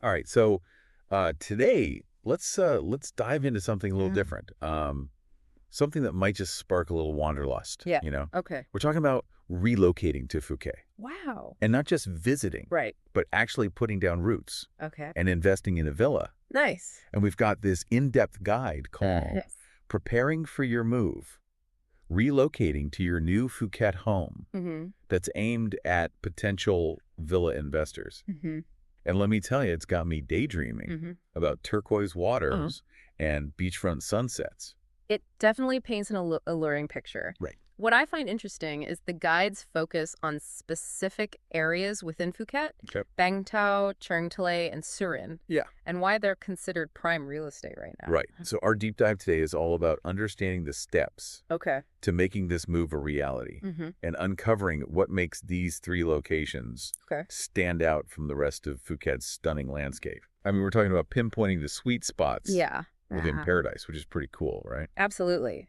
All right. So today, let's dive into something a little Yeah. different. Something that might just spark a little wanderlust, Yeah. you know? Okay. We're talking about relocating to Phuket. Wow. And not just visiting, Right. but actually putting down roots Okay. and investing in a villa. Nice. And we've got this in-depth guide called Yes. Preparing for Your Move, Relocating to Your New Phuket Home, Mm-hmm. that's aimed at potential villa investors. Mm-hmm. And let me tell you, it's got me daydreaming Mm-hmm. about turquoise Uh-huh. waters and beachfront sunsets. It definitely paints an alluring picture. Right. What I find interesting is the guides focus on specific areas within Phuket, Okay. Bang Tao, Cheung Talay, and Surin, Yeah. and why they're considered prime real estate right now. Right. So our deep dive today is all about understanding the steps Okay. to making this move a reality Mm-hmm. and uncovering what makes these three locations Okay. stand out from the rest of Phuket's stunning landscape. I mean, we're talking about pinpointing the sweet spots Yeah. within paradise, which is pretty cool, right? Absolutely.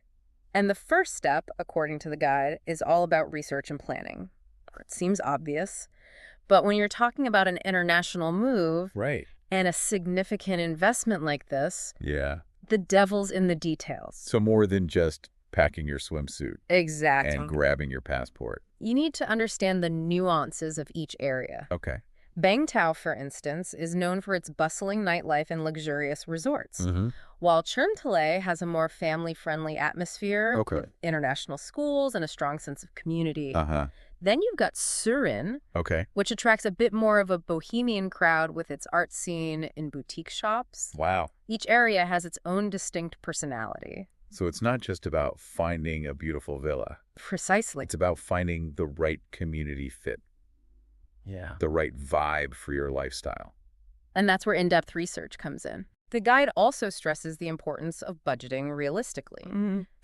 And the first step, according to the guide, is all about research and planning. It seems obvious, but when you're talking about an international move Right. and a significant investment like this, Yeah. the devil's in the details. So more than just packing your swimsuit Exactly. and grabbing your passport. You need to understand the nuances of each area. Okay. Bang Tao, for instance, is known for its bustling nightlife and luxurious resorts, Mm-hmm. while Cheung Talay has a more family-friendly atmosphere Okay. with international schools and a strong sense of community. Uh-huh. Then you've got Surin, Okay. which attracts a bit more of a bohemian crowd with its art scene and boutique shops. Wow. Each area has its own distinct personality. So it's not just about finding a beautiful villa. Precisely. It's about finding the right community fit, the right vibe for your lifestyle. And that's where in-depth research comes in. The guide also stresses the importance of budgeting realistically.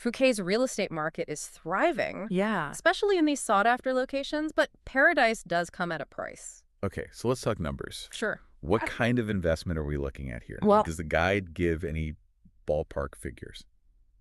Phuket's real estate market is thriving, especially in these sought-after locations, but paradise does come at a price. Okay, so let's talk numbers. Sure. What kind of investment are we looking at here? Well- Does the guide give any ballpark figures?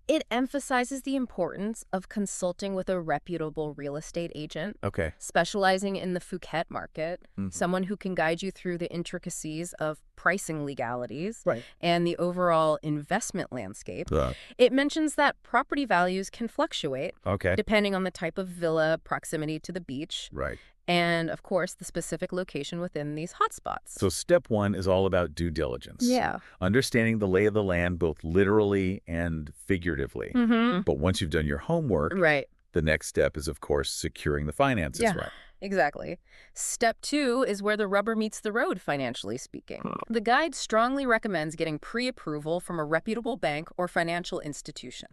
It emphasizes the importance of consulting with a reputable real estate agent, Okay. specializing in the Phuket market, Mhm. someone who can guide you through the intricacies of pricing legalities Right. and the overall investment landscape. Uh, It mentions that property values can fluctuate okay. depending on the type of villa, proximity to the beach, Right. and, of course, the specific location within these hotspots. So step one is all about due diligence. Yeah. Understanding the lay of the land, both literally and figuratively. Mm-hmm. But once you've done your homework, Right. the next step is, of course, securing the finances Yeah. right. Exactly. Step 2 is where the rubber meets the road, financially speaking. The guide strongly recommends getting pre-approval from a reputable bank or financial institution.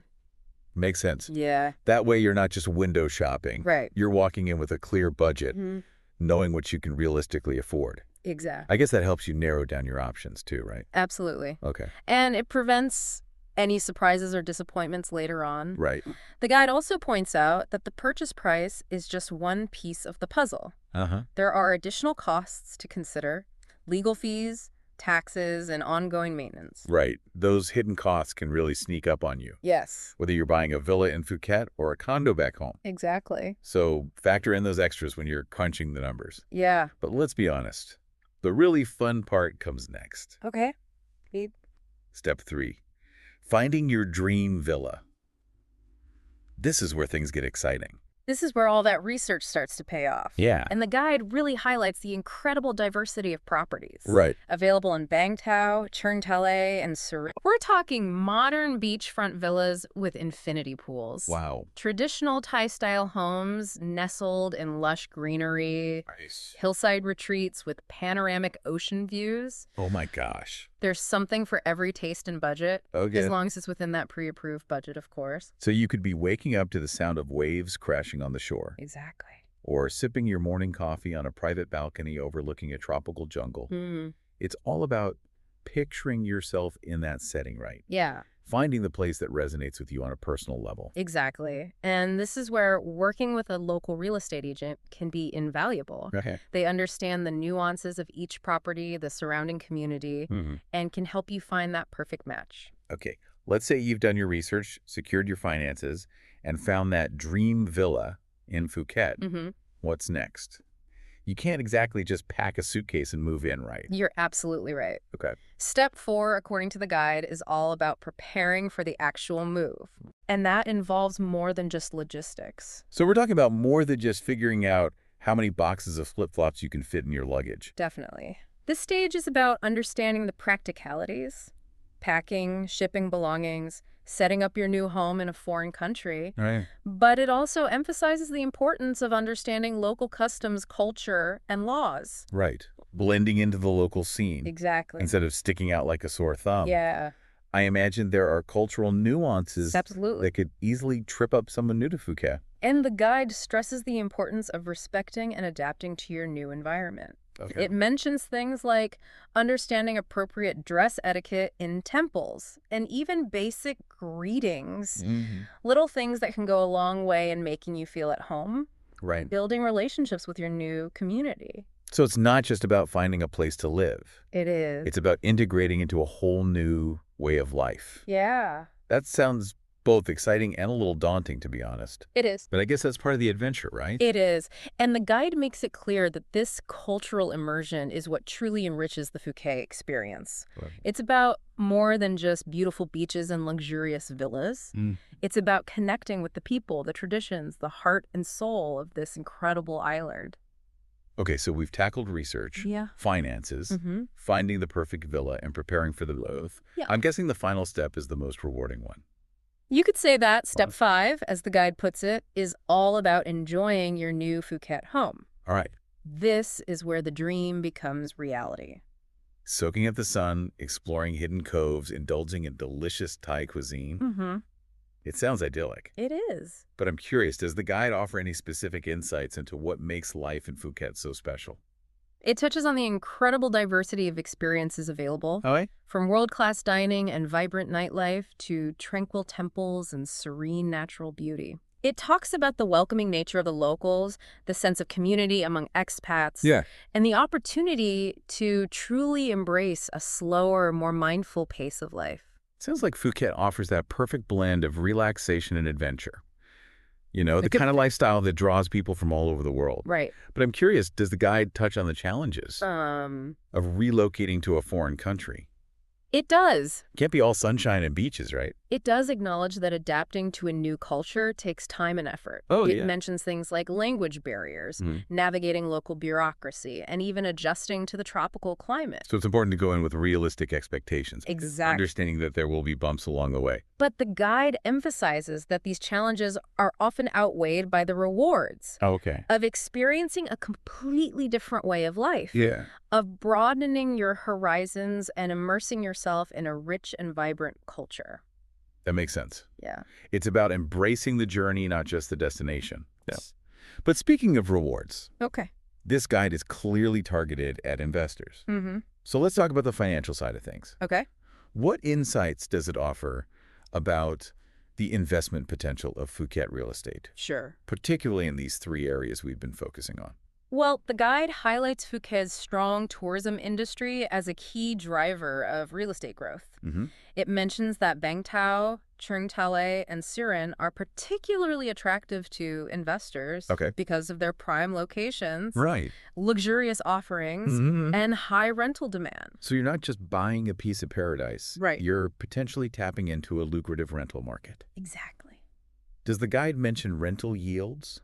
Makes sense. Yeah. That way you're not just window shopping. Right. You're walking in with a clear budget, Mm-hmm. knowing what you can realistically afford. Exactly. I guess that helps you narrow down your options too, right? Absolutely. Okay. And it prevents any surprises or disappointments later on. Right. The guide also points out that the purchase price is just one piece of the puzzle. Uh-huh. There are additional costs to consider: legal fees, taxes, and ongoing maintenance. Right. Those hidden costs can really sneak up on you, Yes. whether you're buying a villa in Phuket or a condo back home. Exactly. So factor in those extras when you're crunching the numbers. Yeah. But let's be honest, the really fun part comes next. Okay. Step 3, finding your dream villa. This is where things get exciting. This is where all that research starts to pay off. Yeah. And the guide really highlights the incredible diversity of properties Right. available in Bang Tao, Cheung Talay, and Surin. We're talking modern beachfront villas with infinity pools. Wow. Traditional Thai-style homes nestled in lush greenery, Nice. hillside retreats with panoramic ocean views. Oh my gosh. There's something for every taste and budget, Okay. as long as it's within that pre-approved budget, of course. So you could be waking up to the sound of waves crashing on the shore, Exactly. or sipping your morning coffee on a private balcony overlooking a tropical jungle. It's all about picturing yourself in that setting, right? Yeah. Finding the place that resonates with you on a personal level. Exactly. And this is where working with a local real estate agent can be invaluable. Okay. They understand the nuances of each property, the surrounding community, and can help you find that perfect match. Okay. Let's say you've done your research, secured your finances, and found that dream villa in Phuket. What's next? You can't exactly just pack a suitcase and move in, right? You're absolutely right. Okay. Step 4, according to the guide, is all about preparing for the actual move. And that involves more than just logistics. So we're talking about more than just figuring out how many boxes of flip-flops you can fit in your luggage. Definitely. This stage is about understanding the practicalities, packing, shipping belongings, setting up your new home in a foreign country. Right. But it also emphasizes the importance of understanding local customs, culture, and laws. Right. Blending into the local scene. Exactly. Instead of sticking out like a sore thumb. Yeah. I imagine there are cultural nuances Absolutely. that could easily trip up someone new to Phuket. And the guide stresses the importance of respecting and adapting to your new environment. Okay. It mentions things like understanding appropriate dress etiquette in temples and even basic greetings, little things that can go a long way in making you feel at home, Right. building relationships with your new community. So it's not just about finding a place to live. It is. It's about integrating into a whole new way of life. Yeah. That sounds both exciting and a little daunting, to be honest. It is. But I guess that's part of the adventure, right? It is. And the guide makes it clear that this cultural immersion is what truly enriches the Phuket experience. Right. It's about more than just beautiful beaches and luxurious villas. It's about connecting with the people, the traditions, the heart and soul of this incredible island. Okay, so we've tackled research, finances, finding the perfect villa, and preparing for the move. Yeah. I'm guessing the final step is the most rewarding one. You could say that step 5, as the guide puts it, is all about enjoying your new Phuket home. All right. This is where the dream becomes reality. Soaking up the sun, exploring hidden coves, indulging in delicious Thai cuisine. It sounds idyllic. It is. But I'm curious, does the guide offer any specific insights into what makes life in Phuket so special? It touches on the incredible diversity of experiences available, from world-class dining and vibrant nightlife to tranquil temples and serene natural beauty. It talks about the welcoming nature of the locals, the sense of community among expats, and the opportunity to truly embrace a slower, more mindful pace of life. Sounds like Phuket offers that perfect blend of relaxation and adventure. You know, the kind of lifestyle that draws people from all over the world. Right. But I'm curious, does the guide touch on the challenges of relocating to a foreign country? It does. Can't be all sunshine and beaches, right? It does acknowledge that adapting to a new culture takes time and effort. It mentions things like language barriers, navigating local bureaucracy, and even adjusting to the tropical climate. So it's important to go in with realistic expectations. Exactly. Understanding that there will be bumps along the way. But the guide emphasizes that these challenges are often outweighed by the rewards of experiencing a completely different way of life, of broadening your horizons and immersing yourself in a rich and vibrant culture. That makes sense. Yeah. It's about embracing the journey, not just the destination. Yes. But speaking of rewards, this guide is clearly targeted at investors. So let's talk about the financial side of things. What insights does it offer about the investment potential of Phuket real estate? Sure. Particularly in these 3 areas we've been focusing on. Well, the guide highlights Phuket's strong tourism industry as a key driver of real estate growth. It mentions that Bang Tao, Chung Tale, and Siren are particularly attractive to investors because of their prime locations, luxurious offerings, and high rental demand. So you're not just buying a piece of paradise. You're potentially tapping into a lucrative rental market. Exactly. Does the guide mention rental yields?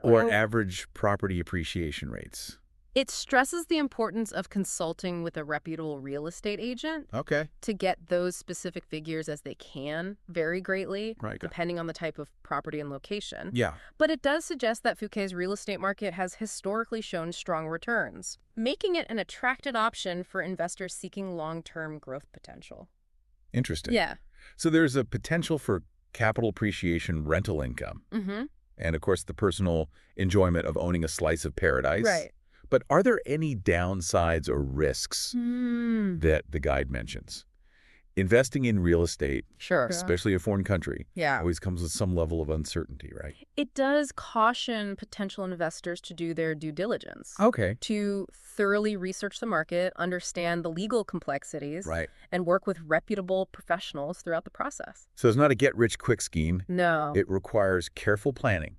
Or average property appreciation rates? It stresses the importance of consulting with a reputable real estate agent to get those specific figures, as they can vary greatly depending on the type of property and location. But it does suggest that Phuket's real estate market has historically shown strong returns, making it an attractive option for investors seeking long-term growth potential. Interesting. So there's a potential for capital appreciation rental income. And, of course, the personal enjoyment of owning a slice of paradise. But are there any downsides or risks that the guide mentions? Investing in real estate, especially a foreign country, always comes with some level of uncertainty, right? It does caution potential investors to do their due diligence. To thoroughly research the market, understand the legal complexities, and work with reputable professionals throughout the process. So it's not a get-rich-quick scheme. No. It requires careful planning,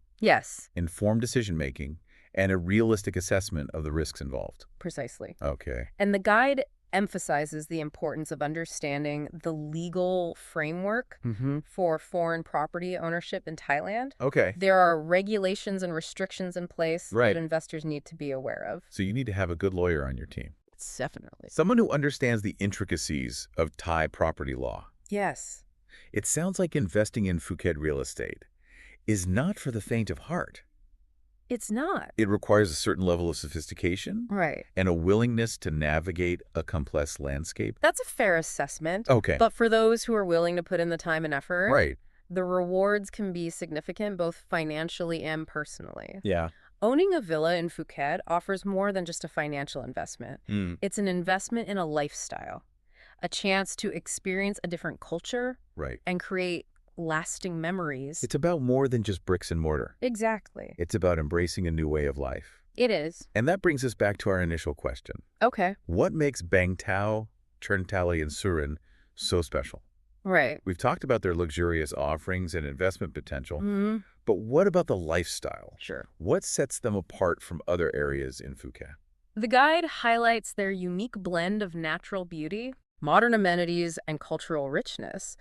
informed decision-making, and a realistic assessment of the risks involved. Precisely. Okay. And the guide emphasizes the importance of understanding the legal framework for foreign property ownership in Thailand. Okay. There are regulations and restrictions in place that investors need to be aware of. So you need to have a good lawyer on your team. Definitely. Someone who understands the intricacies of Thai property law. Yes. It sounds like investing in Phuket real estate is not for the faint of heart. It's not. It requires a certain level of sophistication and a willingness to navigate a complex landscape. That's a fair assessment. Okay. But for those who are willing to put in the time and effort, Right. the rewards can be significant both financially and personally. Yeah. Owning a villa in Phuket offers more than just a financial investment. It's an investment in a lifestyle, a chance to experience a different culture and create lasting memories. It's about more than just bricks and mortar. Exactly. It's about embracing a new way of life. It is. And that brings us back to our initial question. Okay. What makes Bang Tao, Cherntali, and Surin so special? Right. We've talked about their luxurious offerings and investment potential, but what about the lifestyle? Sure. What sets them apart from other areas in Phuket? The guide highlights their unique blend of natural beauty, modern amenities, and cultural richness.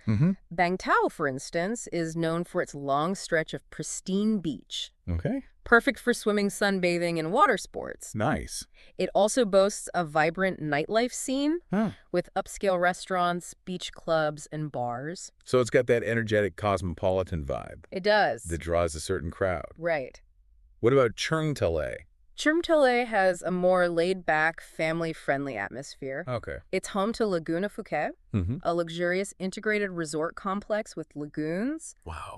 Bang Tao, for instance, is known for its long stretch of pristine beach. Okay. Perfect for swimming, sunbathing, and water sports. Nice. It also boasts a vibrant nightlife scene with upscale restaurants, beach clubs, and bars. So it's got that energetic cosmopolitan vibe. It does. That draws a certain crowd. Right. What about Cherntali? Cherntali has a more laid-back, family-friendly atmosphere. Okay. It's home to Laguna Phuket, a luxurious integrated resort complex with lagoons,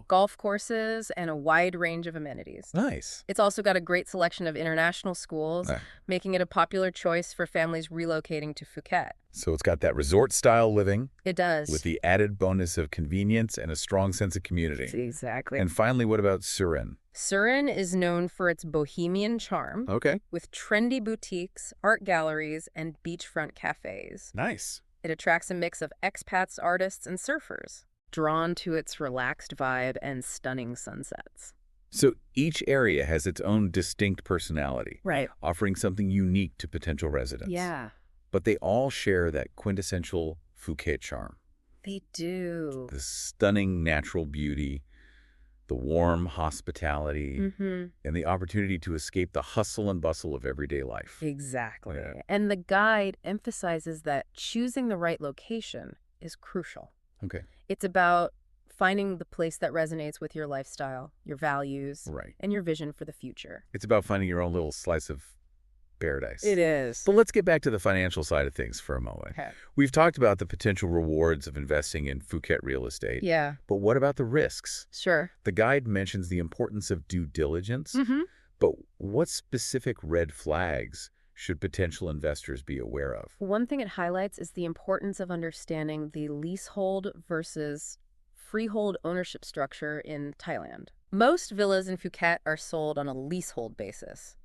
golf courses, and a wide range of amenities. Nice. It's also got a great selection of international schools, making it a popular choice for families relocating to Phuket. So it's got that resort-style living. It does. With the added bonus of convenience and a strong sense of community. Exactly. And finally, what about Surin? Surin is known for its bohemian charm. Okay. With trendy boutiques, art galleries, and beachfront cafes. Nice. It attracts a mix of expats, artists, and surfers, drawn to its relaxed vibe and stunning sunsets. So each area has its own distinct personality. Right. Offering something unique to potential residents. Yeah. But they all share that quintessential Phuket charm. They do. The stunning natural beauty, the warm hospitality, and the opportunity to escape the hustle and bustle of everyday life. Exactly. Yeah. And the guide emphasizes that choosing the right location is crucial. Okay. It's about finding the place that resonates with your lifestyle, your values, and your vision for the future. It's about finding your own little slice of paradise. It is. But let's get back to the financial side of things for a moment. Okay. We've talked about the potential rewards of investing in Phuket real estate. Yeah. But what about the risks? Sure. The guide mentions the importance of due diligence. But what specific red flags should potential investors be aware of? One thing it highlights is the importance of understanding the leasehold versus freehold ownership structure in Thailand. Most villas in Phuket are sold on a leasehold basis,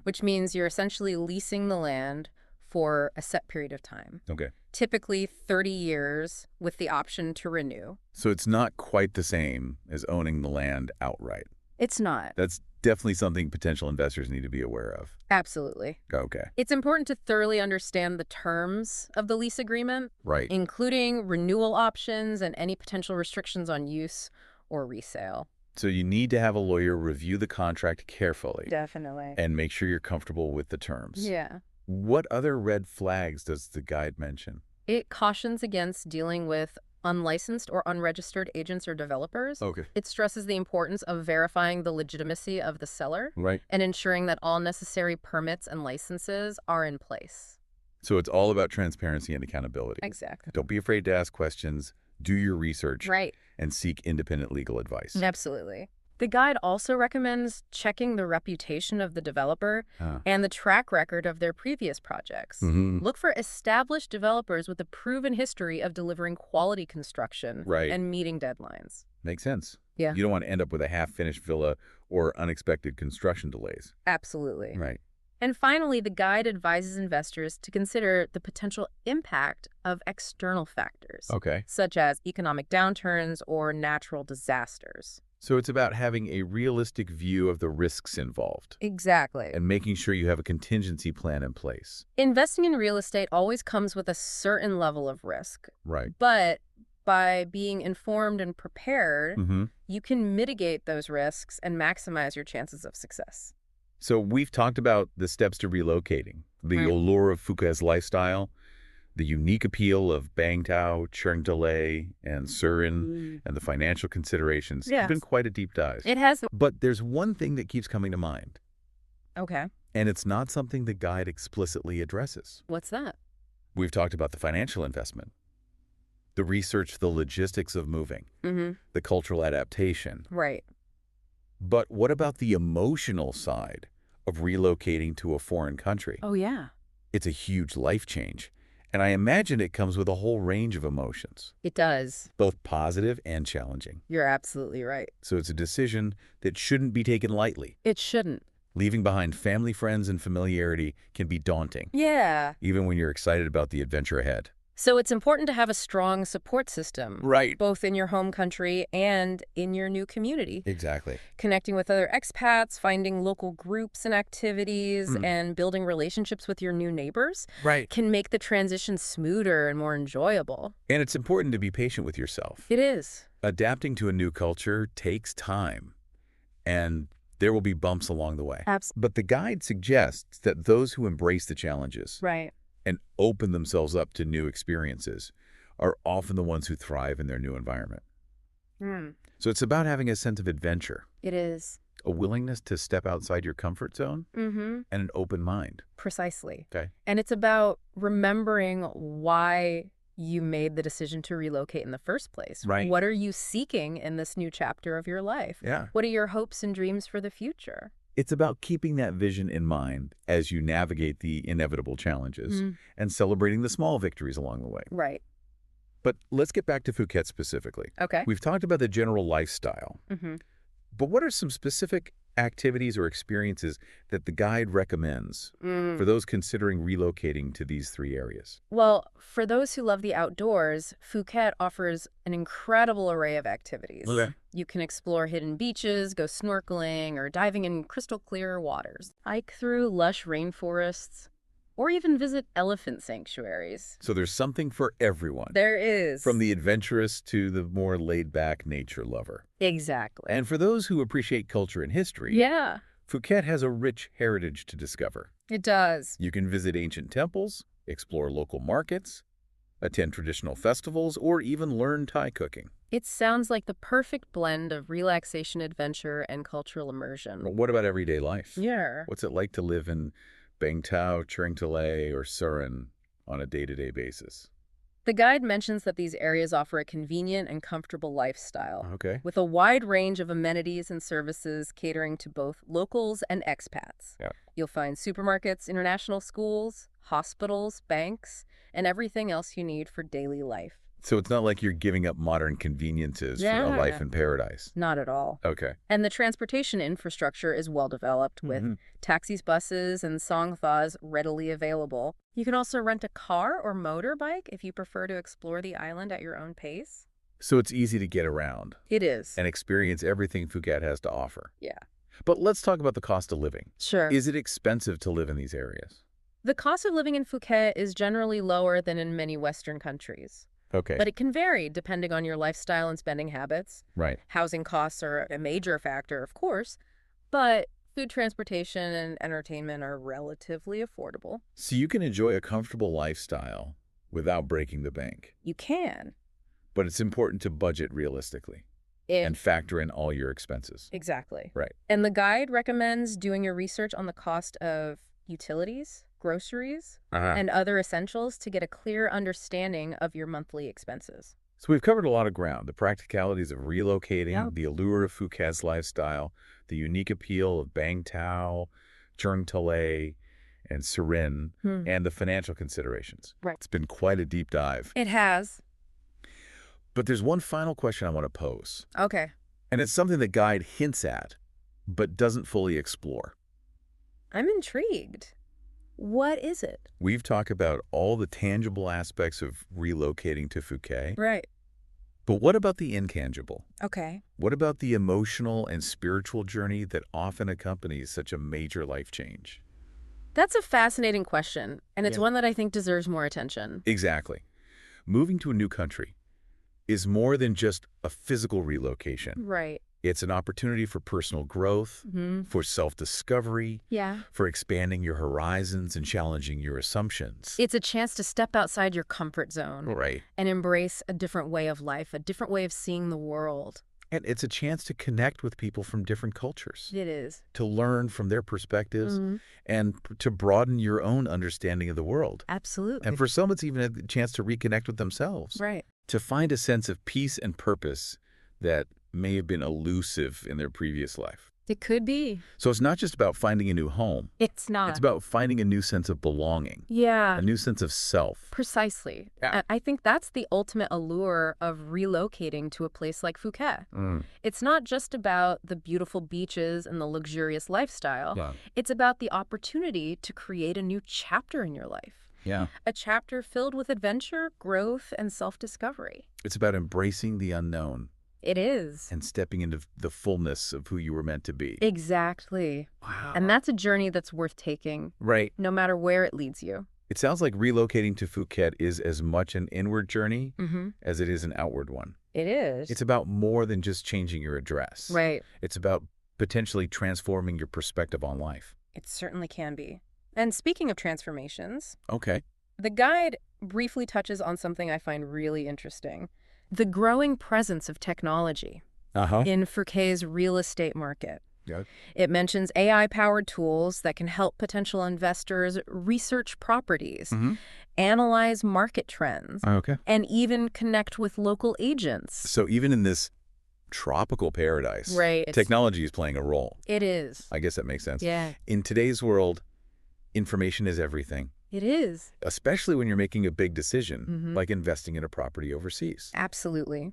which means you're essentially leasing the land for a set period of time. Okay. Typically 30 years with the option to renew. So it's not quite the same as owning the land outright. It's not. That's definitely something potential investors need to be aware of. Absolutely. Okay. It's important to thoroughly understand the terms of the lease agreement, including renewal options and any potential restrictions on use or resale. So you need to have a lawyer review the contract carefully. Definitely. And make sure you're comfortable with the terms. Yeah. What other red flags does the guide mention? It cautions against dealing with unlicensed or unregistered agents or developers. Okay. It stresses the importance of verifying the legitimacy of the seller and ensuring that all necessary permits and licenses are in place. So it's all about transparency and accountability. Exactly. Don't be afraid to ask questions, do your research, right, and seek independent legal advice. Absolutely. The guide also recommends checking the reputation of the developer and the track record of their previous projects. Look for established developers with a proven history of delivering quality construction and meeting deadlines. Makes sense. Yeah. You don't want to end up with a half-finished villa or unexpected construction delays. Absolutely. Right. And finally, the guide advises investors to consider the potential impact of external factors, Okay. such as economic downturns or natural disasters. So it's about having a realistic view of the risks involved. Exactly. And making sure you have a contingency plan in place. Investing in real estate always comes with a certain level of risk. Right. But by being informed and prepared, you can mitigate those risks and maximize your chances of success. So we've talked about the steps to relocating, the allure of Phuket's lifestyle, the unique appeal of Bang Tao, Cheung Delay, and Surin, and the financial considerations. Yes. It's been quite a deep dive. It has. But there's one thing that keeps coming to mind. Okay. And it's not something the guide explicitly addresses. What's that? We've talked about the financial investment, the research, the logistics of moving, the cultural adaptation. Right. But what about the emotional side of relocating to a foreign country? Oh, yeah. It's a huge life change. And I imagine it comes with a whole range of emotions. It does. Both positive and challenging. You're absolutely right. So it's a decision that shouldn't be taken lightly. It shouldn't. Leaving behind family, friends, and familiarity can be daunting. Yeah. Even when you're excited about the adventure ahead. So it's important to have a strong support system. Right. Both in your home country and in your new community. Exactly. Connecting with other expats, finding local groups and activities, and building relationships with your new neighbors can make the transition smoother and more enjoyable. And it's important to be patient with yourself. It is. Adapting to a new culture takes time. And there will be bumps along the way. Absolutely. But the guide suggests that those who embrace the challenges and open themselves up to new experiences are often the ones who thrive in their new environment. So it's about having a sense of adventure. It is. A willingness to step outside your comfort zone and an open mind. Precisely. Okay. And it's about remembering why you made the decision to relocate in the first place. Right. What are you seeking in this new chapter of your life? Yeah. What are your hopes and dreams for the future? It's about keeping that vision in mind as you navigate the inevitable challenges and celebrating the small victories along the way. Right. But let's get back to Phuket specifically. Okay. We've talked about the general lifestyle. But what are some specific activities or experiences that the guide recommends for those considering relocating to these three areas? Well, for those who love the outdoors, Phuket offers an incredible array of activities. Okay. You can explore hidden beaches, go snorkeling, or diving in crystal clear waters, hike through lush rainforests, or even visit elephant sanctuaries. So there's something for everyone. There is. From the adventurous to the more laid-back nature lover. Exactly. And for those who appreciate culture and history, Phuket has a rich heritage to discover. It does. You can visit ancient temples, explore local markets, attend traditional festivals, or even learn Thai cooking. It sounds like the perfect blend of relaxation, adventure, and cultural immersion. But what about everyday life? Yeah. What's it like to live in Bang Tao, Cheung Delay, or Surin on a day-to-day basis? The guide mentions that these areas offer a convenient and comfortable lifestyle, with a wide range of amenities and services catering to both locals and expats. You'll find supermarkets, international schools, hospitals, banks, and everything else you need for daily life. So it's not like you're giving up modern conveniences for a life in paradise. Not at all. Okay. And the transportation infrastructure is well developed with taxis, buses, and songthas readily available. You can also rent a car or motorbike if you prefer to explore the island at your own pace. So it's easy to get around. It is. And experience everything Phuket has to offer. Yeah. But let's talk about the cost of living. Sure. Is it expensive to live in these areas? The cost of living in Phuket is generally lower than in many Western countries. Okay. But it can vary depending on your lifestyle and spending habits. Right. Housing costs are a major factor, of course, but food, transportation, and entertainment are relatively affordable. So you can enjoy a comfortable lifestyle without breaking the bank. You can. But it's important to budget realistically and factor in all your expenses. Exactly. Right. And the guide recommends doing your research on the cost of utilities, groceries, and other essentials to get a clear understanding of your monthly expenses. So we've covered a lot of ground. The practicalities of relocating, the allure of Phuket's lifestyle, the unique appeal of Bang Tao, Cheung Delay, and Surin, and the financial considerations. Right. It's been quite a deep dive. It has. But there's one final question I want to pose. Okay. And it's something the guide hints at, but doesn't fully explore. I'm intrigued. What is it? We've talked about all the tangible aspects of relocating to Phuket. Right. But what about the intangible? Okay. What about the emotional and spiritual journey that often accompanies such a major life change? That's a fascinating question, and it's Yeah. one that I think deserves more attention. Exactly. Moving to a new country is more than just a physical relocation. Right. It's an opportunity for personal growth, for self-discovery, Yeah. for expanding your horizons and challenging your assumptions. It's a chance to step outside your comfort zone Right. and embrace a different way of life, a different way of seeing the world. And it's a chance to connect with people from different cultures, It is. to learn from their perspectives, Mhm. and to broaden your own understanding of the world. Absolutely. And for some, it's even a chance to reconnect with themselves, Right. to find a sense of peace and purpose that may have been elusive in their previous life. It could be. So it's not just about finding a new home. It's not. It's about finding a new sense of belonging, Yeah. a new sense of self. Precisely. Yeah. And I think that's the ultimate allure of relocating to a place like Phuket. It's not just about the beautiful beaches and the luxurious lifestyle. Yeah. It's about the opportunity to create a new chapter in your life. Yeah. A chapter filled with adventure, growth, and self-discovery. It's about embracing the unknown It is. and stepping into the fullness of who you were meant to be. Exactly. Wow. And that's a journey that's worth taking, Right. no matter where it leads you. It sounds like relocating to Phuket is as much an inward journey as it is an outward one. It is. It's about more than just changing your address. Right. It's about potentially transforming your perspective on life. It certainly can be. And speaking of transformations, Okay. the guide briefly touches on something I find really interesting: the growing presence of technology in Phuket's real estate market. Yeah. It mentions AI-powered tools that can help potential investors research properties, analyze market trends, Okay. and even connect with local agents. So even in this tropical paradise, Right. technology is playing a role. It is. I guess that makes sense. Yeah, In today's world, information is everything, it is. especially when you're making a big decision, like investing in a property overseas. Absolutely.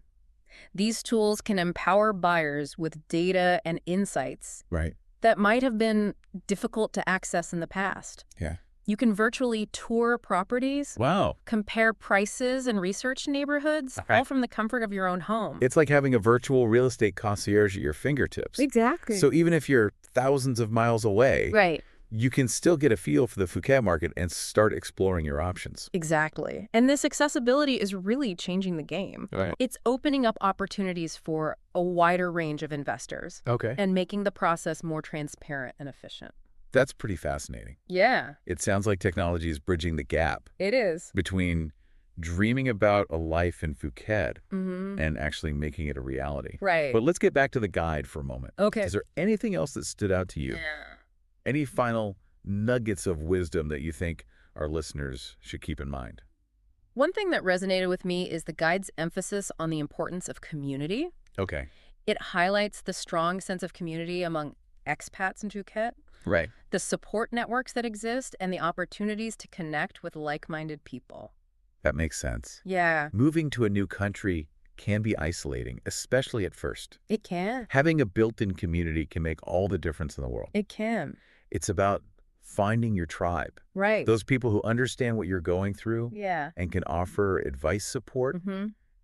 These tools can empower buyers with data and insights Right. that might have been difficult to access in the past. Yeah. You can virtually tour properties, Wow. compare prices, and research neighborhoods, all from the comfort of your own home. It's like having a virtual real estate concierge at your fingertips. Exactly. So even if you're thousands of miles away, Right. you can still get a feel for the Phuket market and start exploring your options. Exactly. And this accessibility is really changing the game. Right. It's opening up opportunities for a wider range of investors Okay. and making the process more transparent and efficient. That's pretty fascinating. Yeah, It sounds like technology is bridging the gap it is. between dreaming about a life in Phuket and actually making it a reality. Right. But let's get back to the guide for a moment. Okay. Is there anything else that stood out to you? Any final nuggets of wisdom that you think our listeners should keep in mind? One thing that resonated with me is the guide's emphasis on the importance of community. Okay. It highlights the strong sense of community among expats in Phuket, Right. the support networks that exist, and the opportunities to connect with like-minded people. That makes sense. Yeah, Moving to a new country can be isolating, especially at first. it can. Having a built-in community can make all the difference in the world. It can. It's about finding your tribe, Right. those people who understand what you're going through Yeah. and can offer advice, support,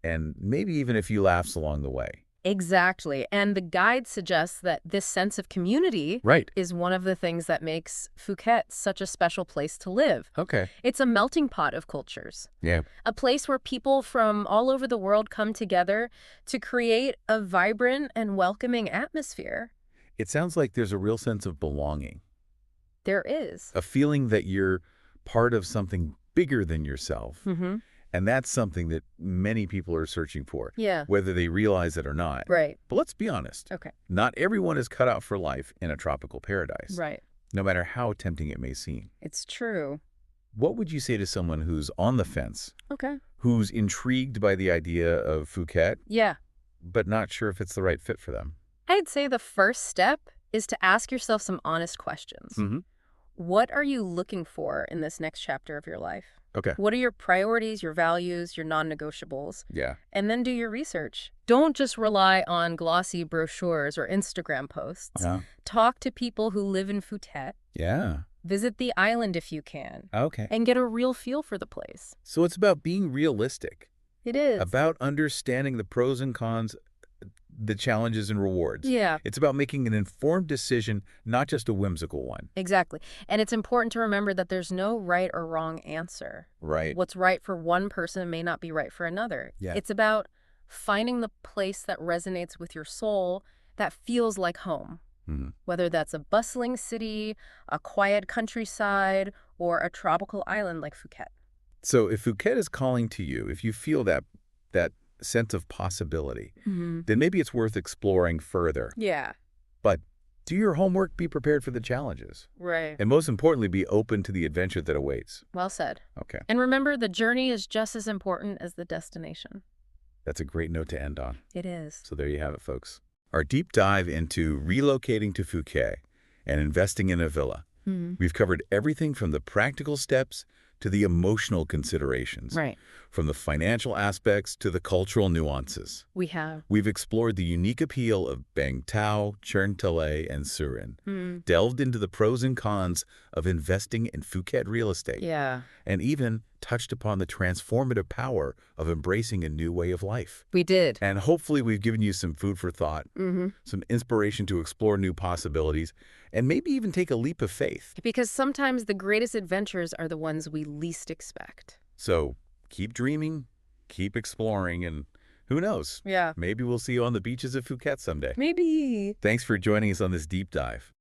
and maybe even a few laughs along the way. Exactly. And the guide suggests that this sense of community Right. is one of the things that makes Phuket such a special place to live. Okay. It's a melting pot of cultures, Yeah. a place where people from all over the world come together to create a vibrant and welcoming atmosphere. It sounds like there's a real sense of belonging, There is. a feeling that you're part of something bigger than yourself. And that's something that many people are searching for, Yeah. whether they realize it or not. Right. But let's be honest. Okay. Not everyone is cut out for life in a tropical paradise, Right. no matter how tempting it may seem. It's true. What would you say to someone who's on the fence, Okay. who's intrigued by the idea of Phuket, Yeah. but not sure if it's the right fit for them? I'd say the first step is to ask yourself some honest questions. What are you looking for in this next chapter of your life? Okay. What are your priorities, your values, your non-negotiables? Yeah. And then do your research. Don't just rely on glossy brochures or Instagram posts. Yeah. Talk to people who live in Phuket. Yeah. Visit the island if you can. Okay. And get a real feel for the place. So it's about being realistic, It is. About understanding the pros and cons, the challenges and rewards. Yeah. It's about making an informed decision, not just a whimsical one. Exactly. And it's important to remember that there's no right or wrong answer. Right. What's right for one person may not be right for another. Yeah. It's about finding the place that resonates with your soul, that feels like home. Mm-hmm. Whether that's a bustling city, a quiet countryside, or a tropical island like Phuket. So if Phuket is calling to you, if you feel that sense of possibility, then maybe it's worth exploring further. Yeah. But do your homework, be prepared for the challenges. Right. And most importantly, be open to the adventure that awaits. Well said. Okay. And remember, the journey is just as important as the destination. That's a great note to end on. It is. So there you have it, folks. Our deep dive into relocating to Phuket and investing in a villa. We've covered everything from the practical steps to the emotional considerations. Right. From the financial aspects to the cultural nuances. We have. We've explored the unique appeal of Bang Tao, Cherntale, and Surin. Delved into the pros and cons of investing in Phuket real estate. Yeah. And even touched upon the transformative power of embracing a new way of life. We did. And hopefully we've given you some food for thought, some inspiration to explore new possibilities, and maybe even take a leap of faith. Because sometimes the greatest adventures are the ones we least expect. So keep dreaming, keep exploring, and who knows? Yeah. Maybe we'll see you on the beaches of Phuket someday. Maybe. Thanks for joining us on this deep dive.